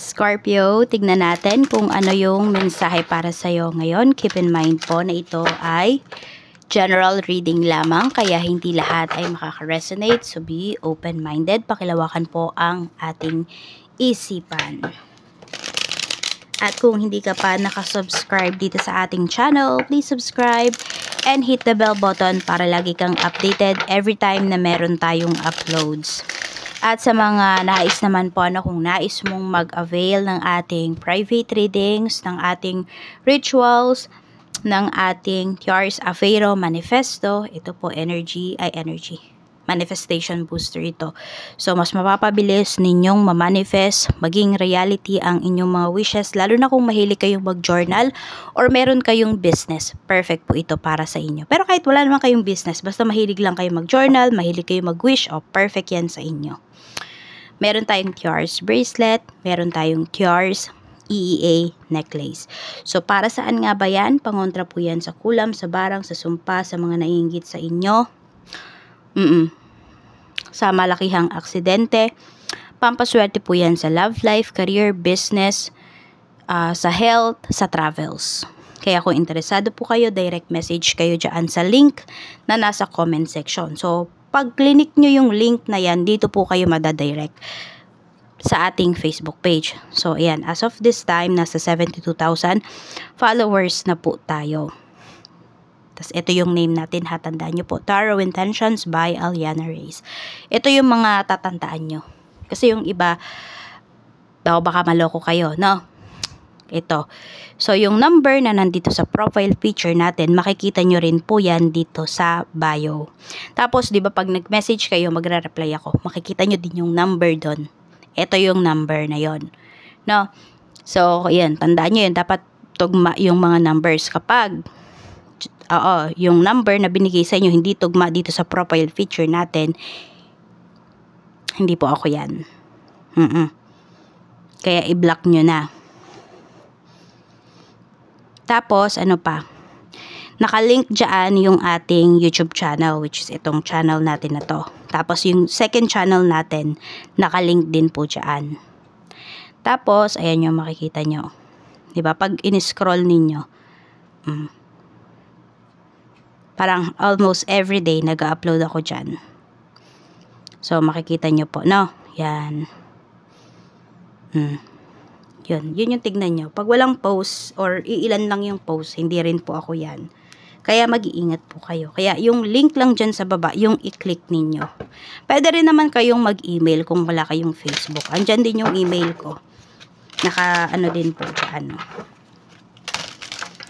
Scorpio, tignan natin kung ano yung mensahe para sa'yo ngayon. Keep in mind po na ito ay general reading lamang, kaya hindi lahat ay makaka-resonate. So be open-minded. Pakilawakan po ang ating isipan. At kung hindi ka pa nakasubscribe dito sa ating channel, please subscribe and hit the bell button para lagi kang updated every time na meron tayong uploads. At sa mga nais naman po na kung nais mong mag-avail ng ating private readings, ng ating rituals, ng ating Tiaris Afero Manifesto, ito po energy. Manifestation booster ito. So, mas mapapabilis ninyong ma-manifest, maging reality ang inyong mga wishes, lalo na kung mahilig kayong mag-journal or meron kayong business. Perfect po ito para sa inyo. Pero kahit wala naman kayong business, basta mahilig lang kayong mag-journal, mahilig kayong mag-wish, perfect yan sa inyo. Meron tayong Tiaris bracelet, meron tayong Tiaris EEA necklace. So, para saan nga ba yan? Pangontra po yan sa kulam, sa barang, sa sumpa, sa mga naiinggit sa inyo. Sa malakihang aksidente. Pampaswerte po yan sa love life, career, business, sa health, sa travels. Kaya kung interesado po kayo, direct message kayo dyan sa link na nasa comment section. So, pag click nyo yung link na yan, dito po kayo madadirect sa ating Facebook page. So, ayan, as of this time, nasa 72,000 followers na po tayo. Tapos, ito yung name natin, tandaan nyo po. Tarot Intentions by Aliana Reyes. Ito yung mga tatandaan nyo. Kasi yung iba, baka maloko kayo, no? Ito. So, yung number na nandito sa profile picture natin, makikita nyo rin po yan dito sa bio. Tapos, di ba, pag nag-message kayo, magre-reply ako. Makikita nyo din yung number doon. Ito yung number na yon, no? So, yan, tandaan nyo yun. Dapat tugma yung mga numbers. Kapag yung number na binigay sa inyo hindi tugma dito sa profile picture natin, hindi po ako yan. Kaya i-block nyo na. Tapos, ano pa? Nakalink dyan yung ating YouTube channel, which is itong channel natin na to. Tapos, yung second channel natin, nakalink din po dyan. Tapos, ayan yung makikita nyo. Diba? Pag in-scroll ninyo, parang almost everyday nag-upload ako dyan. So, makikita nyo po, no? Yan. Yun yung tignan nyo. Pag walang post or iilan lang yung post, hindi rin po ako yan. Kaya mag-iingat po kayo. Kaya yung link lang dyan sa baba, yung i-click ninyo. Pwede rin naman kayong mag-email kung wala kayong Facebook. Andyan din yung email ko. Naka-ano din po dyan.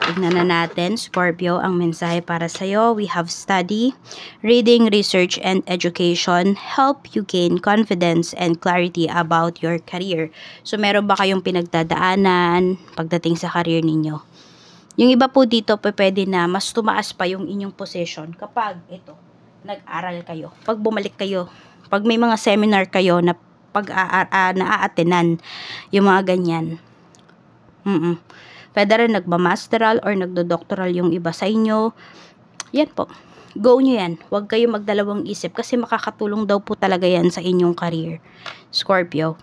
Tignan na natin, Scorpio, ang mensahe para sa'yo. We have study, reading, research, and education help you gain confidence and clarity about your career. So, meron ba kayong pinagdadaanan pagdating sa career ninyo? Yung iba po dito, pwede na mas tumaas pa yung inyong position kapag ito, nag-aral kayo. Pag bumalik kayo, pag may mga seminar kayo na na-a-attenan, yung mga ganyan. Pwede rin nagmamasteral or nagdodoktoral yung iba sa inyo. Yan po. Go nyo yan. Huwag kayo magdalawang isip kasi makakatulong daw po talaga yan sa inyong career. Scorpio.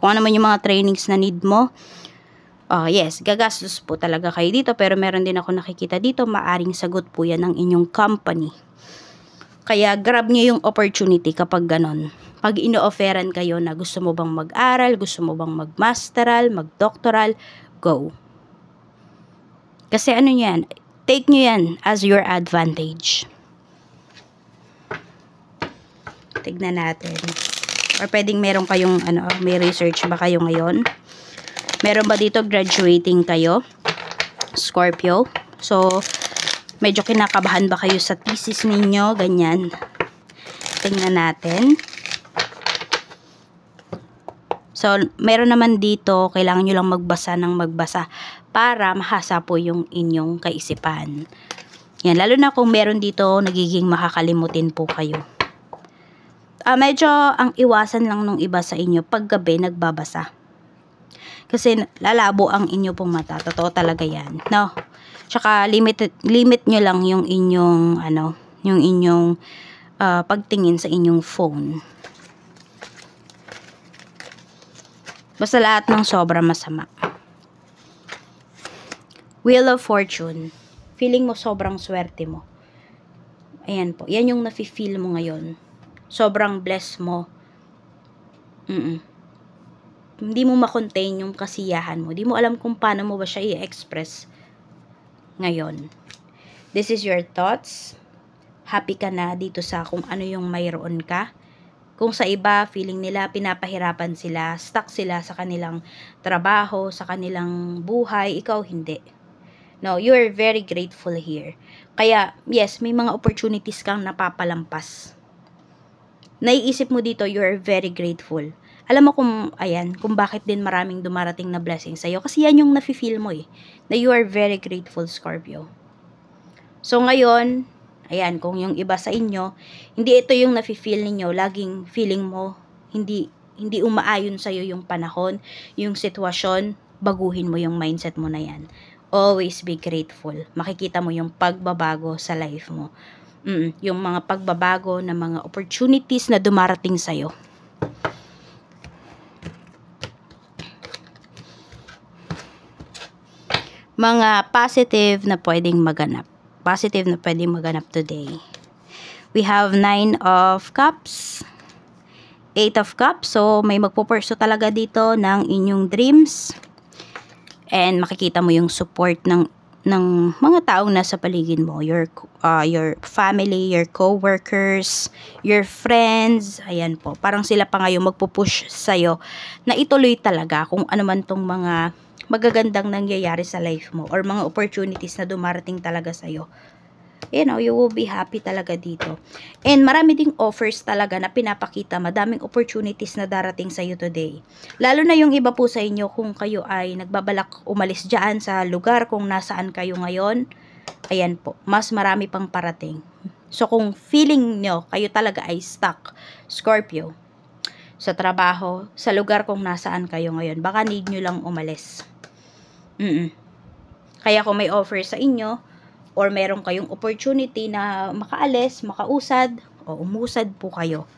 Kung ano man yung mga trainings na need mo, yes, gagastos po talaga kayo dito. Pero meron din ako nakikita dito, maaring sagot po yan ng inyong company. Kaya grab nyo yung opportunity kapag ganon. Pag ino-offeran kayo na gusto mo bang mag-aral, gusto mo bang mag-masteral, mag-doctoral, go. Kasi ano yan, take nyo yan as your advantage. Tignan natin. Or pwedeng meron kayong, may research ba kayo ngayon? Meron ba dito graduating kayo? Scorpio. So, medyo kinakabahan ba kayo sa thesis ninyo? Ganyan. Tingnan natin. So, meron naman dito, kailangan nyo lang magbasa ng magbasa para mahasa po yung inyong kaisipan. Yan, lalo na kung meron dito, nagiging makakalimutin po kayo. Medyo ang iwasan lang nung iba sa inyo, pag gabi nagbabasa. Kasi lalabo ang inyo pong mata. Totoo talaga yan. No? Tsaka limit nyo lang yung inyong, yung inyong pagtingin sa inyong phone. Basta lahat ng sobra masama. Wheel of Fortune. Feeling mo sobrang swerte mo. Ayan po. Yan yung nafe-feel mo ngayon. Sobrang blessed mo. Hindi mo makontain yung kasiyahan mo. Hindi mo alam kung paano mo ba siya i-express ngayon. This is your thoughts. Happy ka na dito sa kung ano yung mayroon ka. Kung sa iba, feeling nila pinapahirapan sila, stuck sila sa kanilang trabaho, sa kanilang buhay, ikaw hindi. No, you are very grateful here. Kaya, yes, may mga opportunities kang napapalampas. Naiisip mo dito, you are very grateful. Alam mo kung, ayan, kung bakit din maraming dumarating na blessing sa'yo. Kasi yan yung nafe-feel mo eh. Na you are very grateful, Scorpio. So, ngayon, ayan, kung yung iba sa inyo, hindi ito yung nafe-feel ninyo. Laging feeling mo, hindi umaayon sa'yo yung panahon, yung sitwasyon, baguhin mo yung mindset mo na yan. Always be grateful. Makikita mo yung pagbabago sa life mo. Yung mga pagbabago na mga opportunities na dumarating sa'yo. Mga positive na pwedeng maganap. Positive na pwedeng maganap today. We have 9 of Cups. 8 of Cups. So, may magpupurso talaga dito ng inyong dreams. And makikita mo yung support ng mga taong nasa paligid mo, your family, your co-workers, your friends. Ayan po, parang sila pa ngayon magpupush sa'yo na ituloy talaga kung ano man tong mga magagandang nangyayari sa life mo or mga opportunities na dumarating talaga sa'yo. You know, you will be happy talaga dito. And marami ding offers talaga na pinapakita, madaming opportunities na darating sa iyo today. Lalo na yung iba po sa inyo kung kayo ay nagbabalak umalis dyan sa lugar kung nasaan kayo ngayon. Ayan po, mas marami pang parating. So kung feeling nyo, kayo talaga ay stuck, Scorpio, sa trabaho, sa lugar kung nasaan kayo ngayon, baka need nyo lang umalis. Kaya kung may offer sa inyo, or meron kayong opportunity na makaalis, makausad, o umusad po kayo.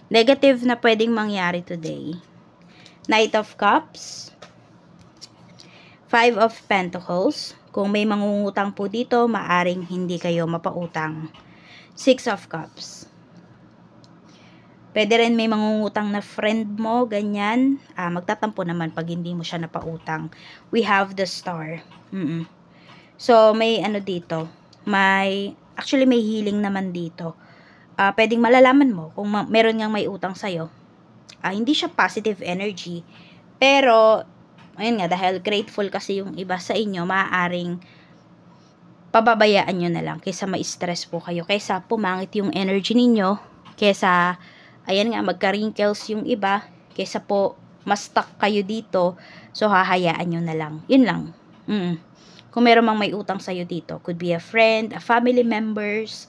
Negative na pwedeng mangyari today. Knight of Cups. 5 of Pentacles. Kung may mangungutang po dito, maaring hindi kayo mapautang. 6 of Cups. Pwede rin may mangungutang na friend mo, ganyan. Magtatampo naman pag hindi mo siya napautang. We have the Star. So, may ano dito, actually may healing naman dito. Pwedeng malalaman mo kung meron ngang may utang sa'yo. Hindi siya positive energy. Pero, ayun nga, dahil grateful kasi yung iba sa inyo, maaaring pababayaan nyo na lang kaysa ma-stress po kayo. Kaysa pumangit yung energy ninyo. Kaysa, ayan nga, magka-wrinkles yung iba. Kaysa po, mas stuck kayo dito. So, hahayaan nyo na lang. Yun lang. Kung meron mang may utang sa'yo dito, could be a friend, a family members,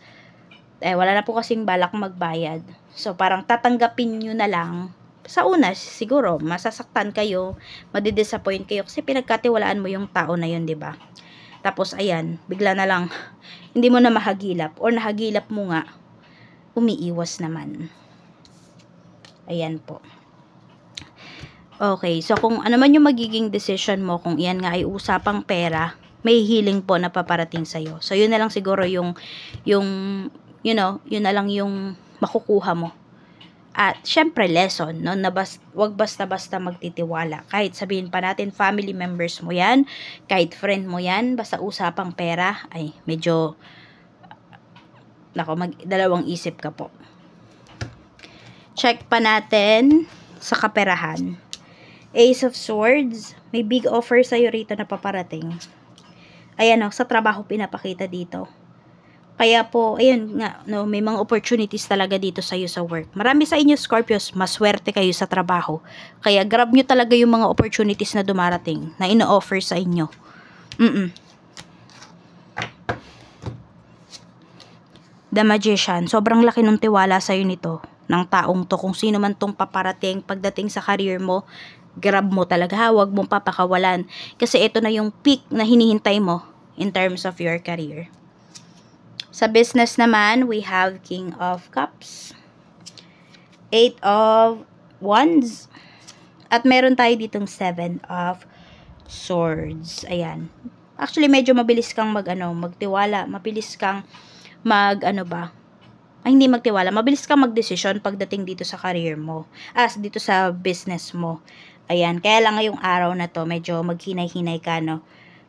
wala na po kasing balak magbayad. So, parang tatanggapin nyo na lang. Sa una, siguro, masasaktan kayo, madidisappoint kayo, kasi pinagkatiwalaan mo yung tao na yun, diba? Tapos, ayan, bigla na lang, hindi mo na mahagilap, or nahagilap mo nga, umiiwas naman. Ayan po. Okay, so kung ano man yung magiging decision mo, kung iyan nga ay usapang pera, may healing po na paparating sa'yo. So, yun na lang siguro yung yun na lang yung makukuha mo. At, syempre, lesson, no, na wag basta-basta magtitiwala. Kahit sabihin pa natin, family members mo yan, kahit friend mo yan, basta usapang pera, ay, medyo, dalawang isip ka po. Check pa natin sa kaperahan. Ace of Swords, may big offer sa'yo rito na paparating. Ayan sa trabaho pinapakita dito. Kaya po, ayun nga, no, may mga opportunities talaga dito sa iyo sa work. Marami sa inyo, Scorpios, maswerte kayo sa trabaho. Kaya grab nyo talaga yung mga opportunities na dumarating, na ino-offer sa inyo. The Magician, sobrang laki ng tiwala sa iyo nito, ng taong to, kung sino man tong paparating pagdating sa career mo. Grab mo talaga, huwag mong papakawalan. Kasi ito na yung peak na hinihintay mo in terms of your career. Sa business naman, we have King of Cups, 8 of Wands, At meron tayo ditong 7 of Swords. Ayan. Actually, medyo mabilis kang magtiwala. Mabilis kang hindi magtiwala. Mabilis kang magdesisyon pagdating dito sa career mo. Dito sa business mo. Ayan. Kaya lang ngayong araw na to, medyo maghinay-hinay ka, no?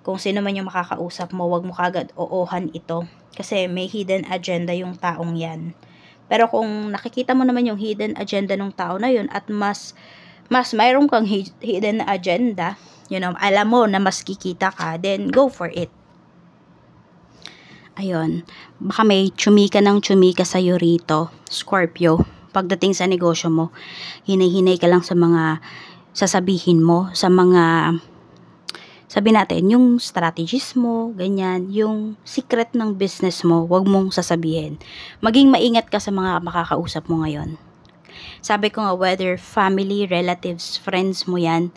Kung sino man yung makakausap mo, wag mo kagad oohan ito. Kasi may hidden agenda yung taong yan. Pero kung nakikita mo naman yung hidden agenda ng tao na yun at mas mayroon kang hidden agenda, alam mo na mas kikita ka, then go for it. Ayun, baka may tsumika sa'yo rito, Scorpio. Pagdating sa negosyo mo, hinay-hinay ka lang sa mga sasabihin mo, sa mga, sabi natin, yung strategies mo, ganyan, yung secret ng business mo, wag mong sasabihin. Maging maingat ka sa mga makakausap mo ngayon. Sabi ko nga, whether family, relatives, friends mo yan,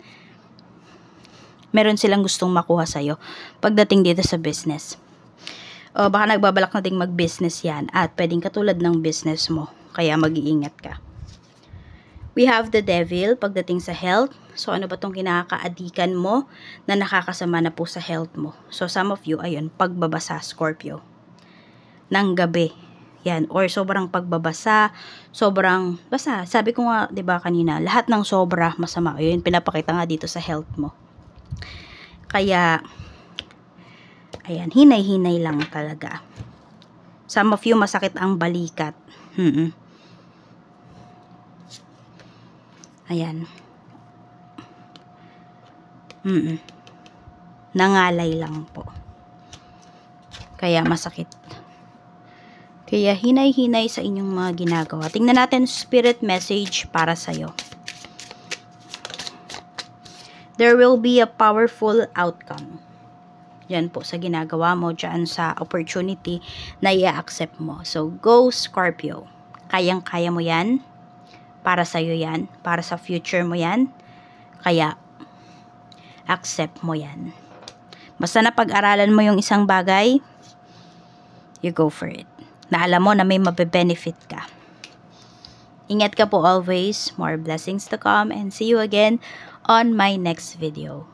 meron silang gustong makuha sa'yo pagdating dito sa business. O baka nagbabalak na ding mag-business yan at pwedeng katulad ng business mo. Kaya mag-iingat ka. We have the Devil pagdating sa health. So ano ba tong kinakaadikan mo na nakakasama na po sa health mo? So some of you, ayun, pagbabasa, Scorpio. Ng gabi. Yan, or sobrang pagbabasa, sobrang basa. Sabi ko nga, 'di ba kanina, lahat ng sobra masama. Ayun, pinapakita nga dito sa health mo. Kaya ayan, hinay-hinay lang talaga. Some of you masakit ang balikat. Ayan. Nangalay lang po. Kaya masakit. Kaya hinay-hinay sa inyong mga ginagawa. Tingnan natin spirit message para sa'yo. There will be a powerful outcome. Yan po sa ginagawa mo, dyan sa opportunity na i-accept mo. So, go Scorpio. Kayang-kaya mo yan. Para sa'yo yan. Para sa future mo yan. Kaya, accept mo yan. Basta na pag-aralan mo yung isang bagay, you go for it. Na alam mo na may mabe-benefit ka. Ingat ka po always. More blessings to come and see you again on my next video.